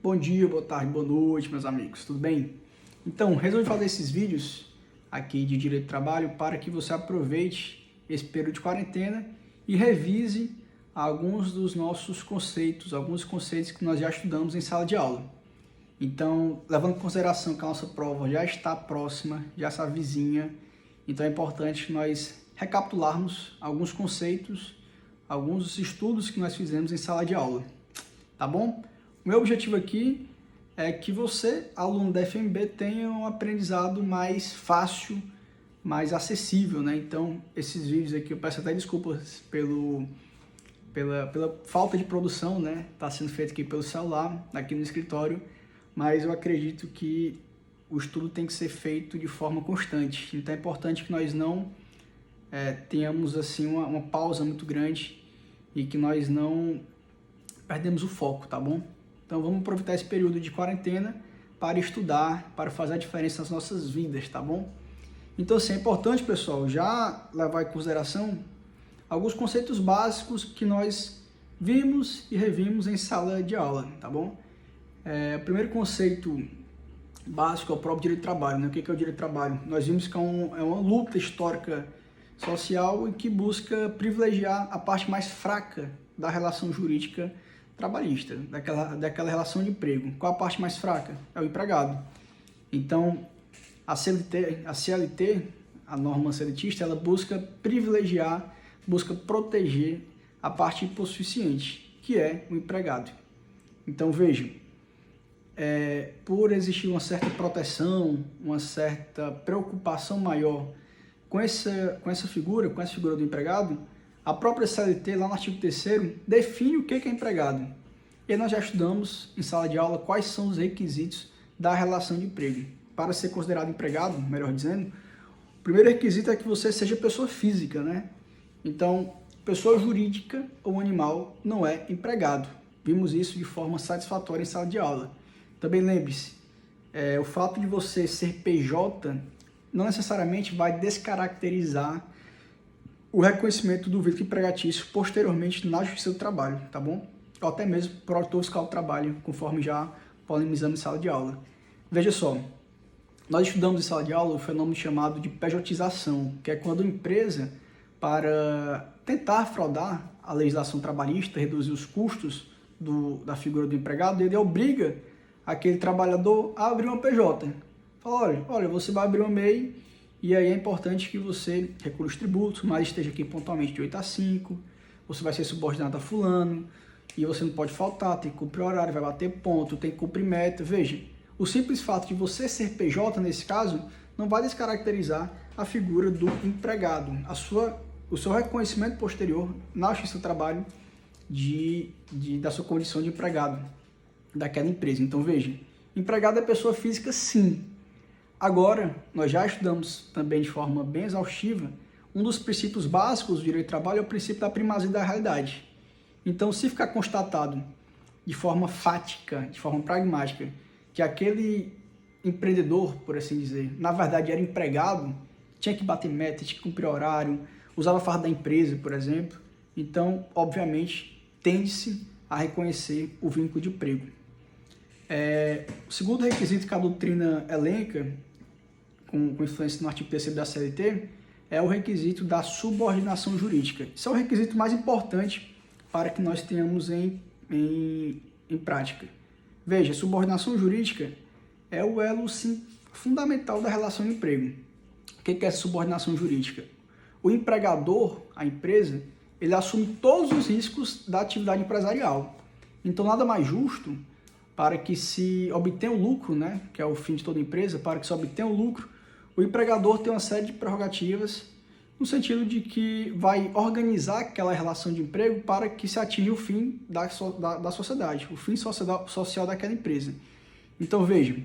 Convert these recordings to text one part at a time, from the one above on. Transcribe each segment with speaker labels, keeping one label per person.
Speaker 1: Bom dia, boa tarde, boa noite, meus amigos, tudo bem? Então, resolvi fazer esses vídeos aqui de direito do trabalho para que você aproveite esse período de quarentena e revise alguns dos nossos conceitos, alguns conceitos que nós já estudamos em sala de aula. Então, levando em consideração que a nossa prova já está próxima, já está vizinha, então é importante nós recapitularmos alguns conceitos, alguns dos estudos que nós fizemos em sala de aula, tá bom? O meu objetivo aqui é que você, aluno da FMB, tenha um aprendizado mais fácil, mais acessível, né? Então, esses vídeos aqui, eu peço até desculpas pela falta de produção, né? Está sendo feito aqui pelo celular, aqui no escritório, mas eu acredito que o estudo tem que ser feito de forma constante. Então, é importante que nós não tenhamos assim uma pausa muito grande e que nós não perdemos o foco, tá bom? Então vamos aproveitar esse período de quarentena para estudar, para fazer a diferença nas nossas vidas, tá bom? Então assim, é importante, pessoal, já levar em consideração alguns conceitos básicos que nós vimos e revimos em sala de aula, tá bom? O primeiro conceito básico é o próprio direito do trabalho, né? O que é o direito do trabalho? Nós vimos que é uma luta histórica social e que busca privilegiar a parte mais fraca da relação jurídica trabalhista, daquela relação de emprego. Qual a parte mais fraca? É o empregado. Então, a CLT, a norma seletista, ela busca privilegiar, busca proteger a parte hipossuficiente, que é o empregado. Então, vejam, por existir uma certa proteção, uma certa preocupação maior com essa figura do empregado, a própria CLT, lá no artigo 3º, define o que é empregado. E nós já estudamos em sala de aula quais são os requisitos da relação de emprego. Para ser considerado empregado, melhor dizendo, o primeiro requisito é que você seja pessoa física, né? Então, pessoa jurídica ou animal não é empregado. Vimos isso de forma satisfatória em sala de aula. Também lembre-se, o fato de você ser PJ não necessariamente vai descaracterizar o reconhecimento do vínculo empregatício posteriormente na Justiça do Trabalho, tá bom? Ou até mesmo por autor fiscal do trabalho, conforme já polemizamos em sala de aula. Veja só, nós estudamos em sala de aula o fenômeno chamado de pejotização, que é quando a empresa, para tentar fraudar a legislação trabalhista, reduzir os custos da figura do empregado, ele obriga aquele trabalhador a abrir uma PJ. Fala, olha, você vai abrir uma MEI, e aí é importante que você recua os tributos, mas esteja aqui pontualmente de 8 a 5, você vai ser subordinado a fulano, e você não pode faltar, tem que cumprir horário, vai bater ponto, tem que cumprir meta. Veja, o simples fato de você ser PJ, nesse caso, não vai descaracterizar a figura do empregado, o seu reconhecimento posterior na Justiça do Trabalho da sua condição de empregado daquela empresa. Então veja, empregado é pessoa física sim. Agora, nós já estudamos também de forma bem exaustiva, um dos princípios básicos do direito do trabalho é o princípio da primazia da realidade. Então, se ficar constatado de forma fática, de forma pragmática, que aquele empreendedor, por assim dizer, na verdade era empregado, tinha que bater meta, tinha que cumprir horário, usava a farda da empresa, por exemplo, então, obviamente, tende-se a reconhecer o vínculo de emprego. O segundo requisito que a doutrina elenca, com influência no artigo 3º da CLT, é o requisito da subordinação jurídica. Isso é o requisito mais importante para que nós tenhamos em prática. Veja, subordinação jurídica é o elo sim, fundamental da relação de emprego. O que é essa subordinação jurídica? O empregador, a empresa, ele assume todos os riscos da atividade empresarial. Então, nada mais justo para que se obtenha o lucro, né, que é o fim de toda empresa, para que se obtenha o lucro, o empregador tem uma série de prerrogativas no sentido de que vai organizar aquela relação de emprego para que se atinja o fim da sociedade, o fim social daquela empresa. Então, veja,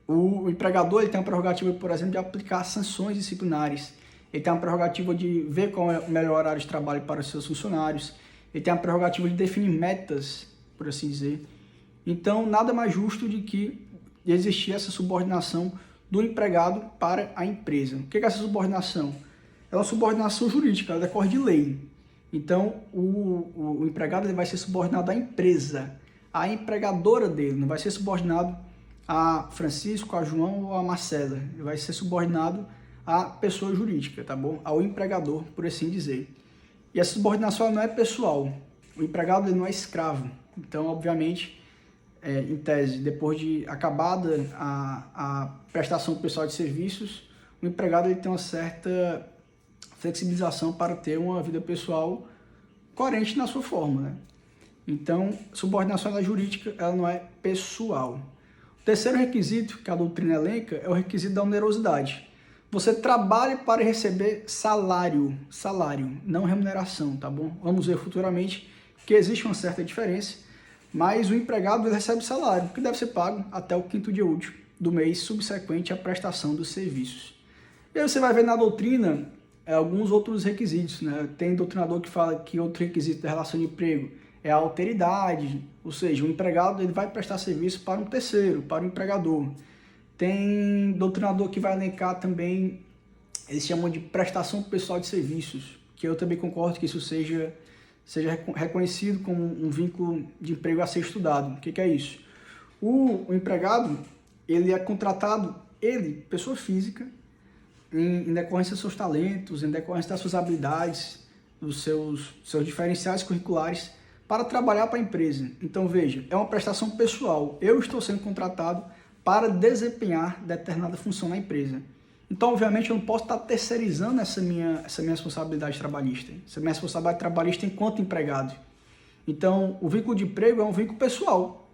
Speaker 1: o empregador ele tem a prerrogativa, por exemplo, de aplicar sanções disciplinares, ele tem a prerrogativa de ver qual é o melhor horário de trabalho para os seus funcionários, ele tem a prerrogativa de definir metas, por assim dizer. Então, nada mais justo de que existir essa subordinação do empregado para a empresa. O que é essa subordinação? É uma subordinação jurídica, ela decorre de lei. Então, o empregado ele vai ser subordinado à empresa. à empregadora dele, não vai ser subordinado a Francisco, a João ou a Marcela, ele vai ser subordinado à pessoa jurídica, tá bom? Ao empregador, por assim dizer. E essa subordinação não é pessoal, o empregado ele não é escravo, então, obviamente, em tese, depois de acabada a prestação pessoal de serviços, o empregado ele tem uma certa flexibilização para ter uma vida pessoal coerente na sua forma, né? Então, subordinação jurídica ela não é pessoal. O terceiro requisito que a doutrina elenca é o requisito da onerosidade. Você trabalha para receber salário, não remuneração, tá bom? Vamos ver futuramente que existe uma certa diferença, mas o empregado ele recebe salário, que deve ser pago até o 5º dia útil do mês subsequente à prestação dos serviços. E aí você vai ver na doutrina alguns outros requisitos, né? Tem doutrinador que fala que outro requisito da relação de emprego é a alteridade, ou seja, o empregado ele vai prestar serviço para um terceiro, para o empregador. Tem doutrinador que vai elencar também, eles chamam de prestação pessoal de serviços, que eu também concordo que isso seja reconhecido como um vínculo de emprego a ser estudado. O que é isso? O empregado, ele é contratado, pessoa física, em decorrência dos seus talentos, em decorrência das suas habilidades, dos seus diferenciais curriculares, para trabalhar para a empresa. Então, veja, é uma prestação pessoal. Eu estou sendo contratado para desempenhar determinada função na empresa. Então, obviamente, eu não posso estar terceirizando essa minha responsabilidade trabalhista. Essa minha responsabilidade trabalhista enquanto empregado. Então, o vínculo de emprego é um vínculo pessoal.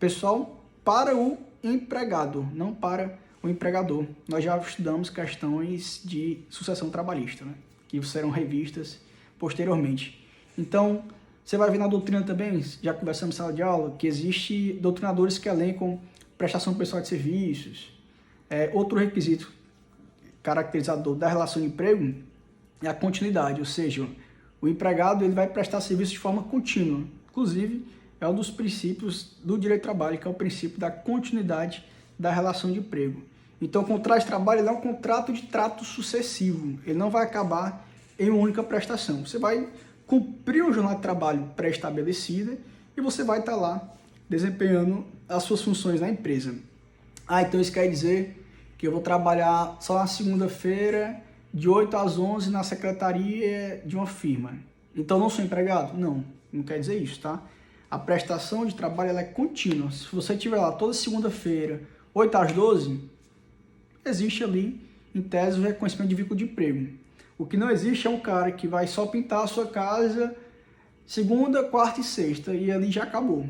Speaker 1: Pessoal para o empregado, não para o empregador. Nós já estudamos questões de sucessão trabalhista, né? Que serão revistas posteriormente. Então, você vai ver na doutrina também, já conversamos em sala de aula, que existe doutrinadores que elencam prestação pessoal de serviços. Outro requisito caracterizador da relação de emprego é a continuidade, ou seja, o empregado ele vai prestar serviço de forma contínua. Inclusive, é um dos princípios do direito do trabalho, que é o princípio da continuidade da relação de emprego. Então, o contrato de trabalho ele é um contrato de trato sucessivo, ele não vai acabar em uma única prestação. Você vai cumprir uma jornada de trabalho pré-estabelecida e você vai estar lá desempenhando as suas funções na empresa. Então isso quer dizer que eu vou trabalhar só na segunda-feira, de 8 às 11 na secretaria de uma firma. Então não sou empregado? Não quer dizer isso, tá? A prestação de trabalho ela é contínua. Se você estiver lá toda segunda-feira, 8 às 12, existe ali, em tese, o reconhecimento de vínculo de emprego. O que não existe é um cara que vai só pintar a sua casa segunda, quarta e sexta e ali já acabou.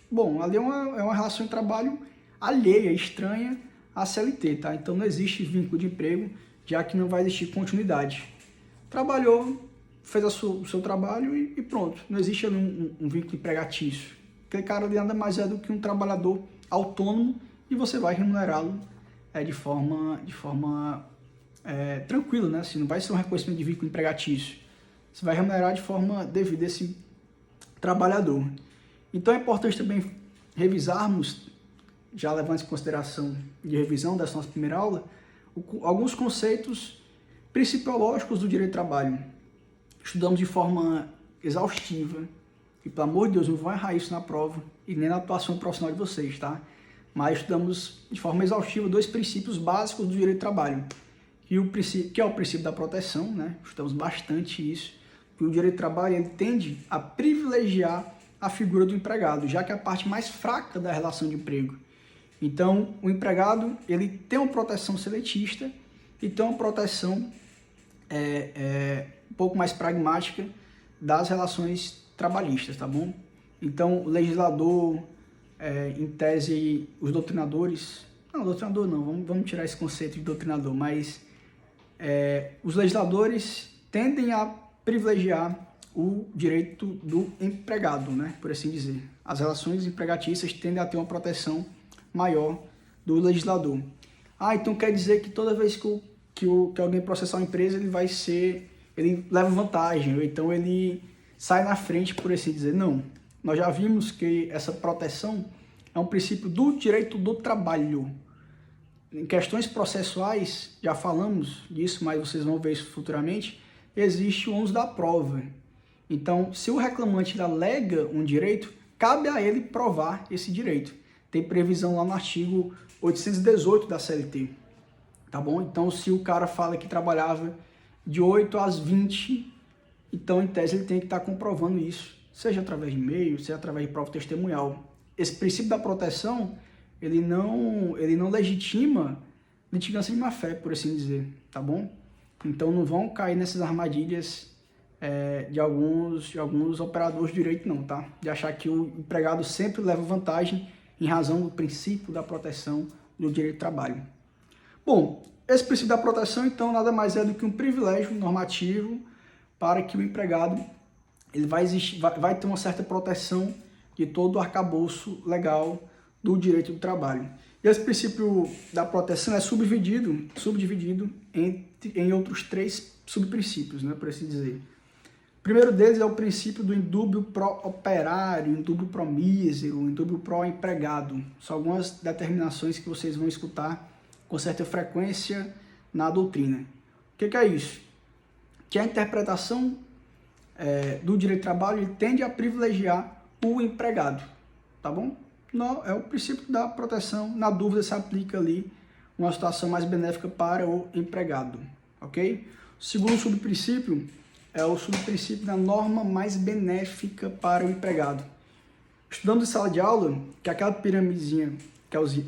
Speaker 1: Bom, ali é uma relação de trabalho alheia, estranha à CLT, tá? Então não existe vínculo de emprego, já que não vai existir continuidade. Trabalhou, fez o seu trabalho e pronto. Não existe ali um vínculo empregatício. Aquele cara ali nada mais é do que um trabalhador autônomo e você vai remunerá-lo de forma tranquila, né? Assim, não vai ser um reconhecimento de vínculo empregatício. Você vai remunerar de forma devida a esse trabalhador. Então é importante também revisarmos, já levando em consideração de revisão dessa nossa primeira aula, alguns conceitos principiológicos do direito do trabalho. Estudamos de forma exaustiva, e pelo amor de Deus, não vão errar isso na prova e nem na atuação profissional de vocês, tá? Mas estudamos de forma exaustiva 2 princípios básicos do direito do trabalho, que é o princípio da proteção, né? Estudamos bastante isso, que o direito do trabalho ele tende a privilegiar a figura do empregado, já que é a parte mais fraca da relação de emprego. Então, o empregado ele tem uma proteção seletista e tem uma proteção um pouco mais pragmática das relações trabalhistas, tá bom? Então, o legislador, em tese, os doutrinadores... Não, doutrinador não, vamos tirar esse conceito de doutrinador, mas os legisladores tendem a privilegiar o direito do empregado, né, por assim dizer. As relações empregatícias tendem a ter uma proteção maior do legislador. Então quer dizer que toda vez que alguém processar uma empresa, ele leva vantagem, ou então ele sai na frente, por assim dizer. Não, nós já vimos que essa proteção é um princípio do direito do trabalho. Em questões processuais, já falamos disso, mas vocês vão ver isso futuramente, existe o ônus da prova. Então, se o reclamante alega um direito, cabe a ele provar esse direito. Tem previsão lá no artigo 818 da CLT, tá bom? Então, se o cara fala que trabalhava de 8 às 20, então, em tese, ele tem que estar comprovando isso, seja através de e-mail, seja através de prova testemunhal. Esse princípio da proteção, ele não legitima litigância de má-fé, por assim dizer, tá bom? Então, não vão cair nessas armadilhas de alguns operadores de direito, não, tá? De achar que o empregado sempre leva vantagem em razão do princípio da proteção do direito do trabalho. Bom, esse princípio da proteção, então, nada mais é do que um privilégio normativo para que o empregado ele vai ter uma certa proteção de todo o arcabouço legal do direito do trabalho. E esse princípio da proteção é subdividido em outros 3 subprincípios, né, por assim dizer. O primeiro deles é o princípio do indúbio pro operário, indúbio pro mísero, indúbio pro empregado. São algumas determinações que vocês vão escutar com certa frequência na doutrina. O que é isso? Que a interpretação do direito do trabalho ele tende a privilegiar o empregado, tá bom? Não, é o princípio da proteção, na dúvida se aplica ali uma situação mais benéfica para o empregado, ok? O segundo subprincípio é o subprincípio da norma mais benéfica para o empregado. Estudando em sala de aula, que aquela piramidezinha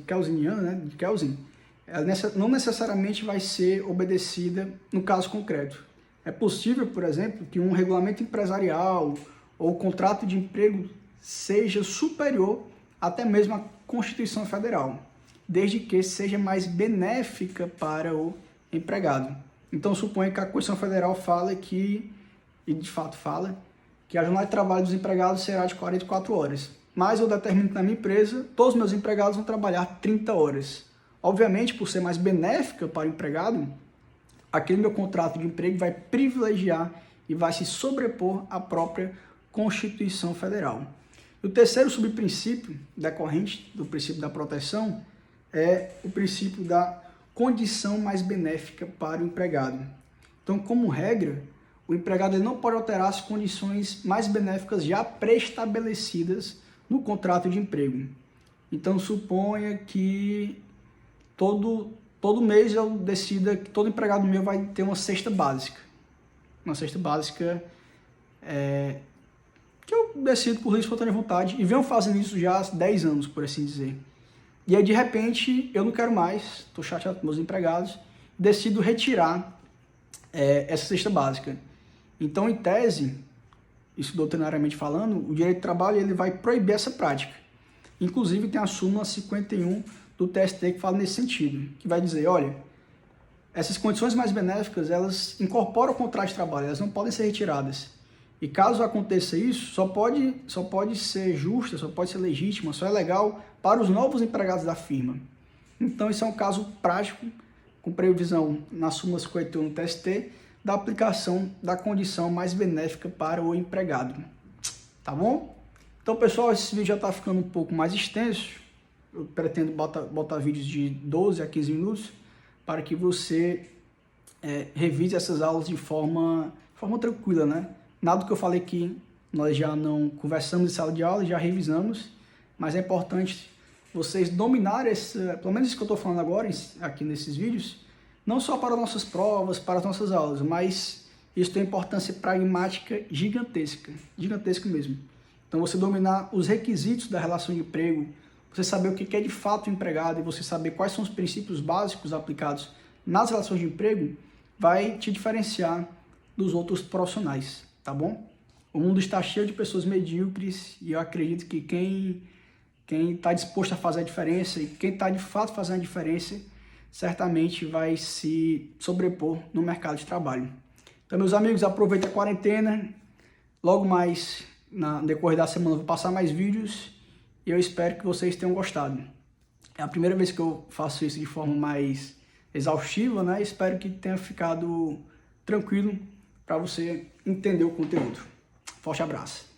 Speaker 1: kelseniana, né, de Kelsen, ela não necessariamente vai ser obedecida no caso concreto. É possível, por exemplo, que um regulamento empresarial ou contrato de emprego seja superior até mesmo à Constituição Federal, desde que seja mais benéfica para o empregado. Então, suponha que a Constituição Federal fala que, e de fato fala, que a jornada de trabalho dos empregados será de 44 horas. Mas eu determino que na minha empresa, todos os meus empregados vão trabalhar 30 horas. Obviamente, por ser mais benéfica para o empregado, aquele meu contrato de emprego vai privilegiar e vai se sobrepor à própria Constituição Federal. O terceiro subprincípio decorrente do princípio da proteção é o princípio da condição mais benéfica para o empregado. Então, como regra, o empregado ele não pode alterar as condições mais benéficas já pré-estabelecidas no contrato de emprego. Então, suponha que todo mês eu decida que todo empregado meu vai ter uma cesta básica. Uma cesta básica que eu decido por livre e espontânea vontade e venho fazendo isso já há 10 anos, por assim dizer. E aí, de repente, eu não quero mais, estou chateado com meus empregados, decido retirar essa cesta básica. Então, em tese, isso doutrinariamente falando, o direito do trabalho ele vai proibir essa prática. Inclusive, tem a súmula 51 do TST que fala nesse sentido, que vai dizer, olha, essas condições mais benéficas, elas incorporam o contrato de trabalho, elas não podem ser retiradas. E caso aconteça isso, só pode ser justa, só pode ser legítima, só é legal para os novos empregados da firma. Então, isso é um caso prático, com previsão na súmula 51 do TST, da aplicação da condição mais benéfica para o empregado. Tá bom? Então, pessoal, esse vídeo já está ficando um pouco mais extenso. Eu pretendo botar vídeos de 12 a 15 minutos para que você revise essas aulas de forma tranquila, né? Nada do que eu falei aqui, nós já não conversamos em sala de aula, já revisamos, mas é importante vocês dominarem pelo menos isso que eu estou falando agora, aqui nesses vídeos, não só para nossas provas, para as nossas aulas, mas isso tem importância pragmática gigantesca mesmo. Então, você dominar os requisitos da relação de emprego, você saber o que é de fato o empregado e você saber quais são os princípios básicos aplicados nas relações de emprego, vai te diferenciar dos outros profissionais, tá bom? O mundo está cheio de pessoas medíocres e eu acredito que quem está disposto a fazer a diferença e quem está de fato fazendo a diferença, certamente vai se sobrepor no mercado de trabalho. Então, meus amigos, aproveitem a quarentena. Logo mais, no decorrer da semana, eu vou passar mais vídeos e eu espero que vocês tenham gostado. É a primeira vez que eu faço isso de forma mais exaustiva, né? Espero que tenha ficado tranquilo para você entender o conteúdo. Forte abraço.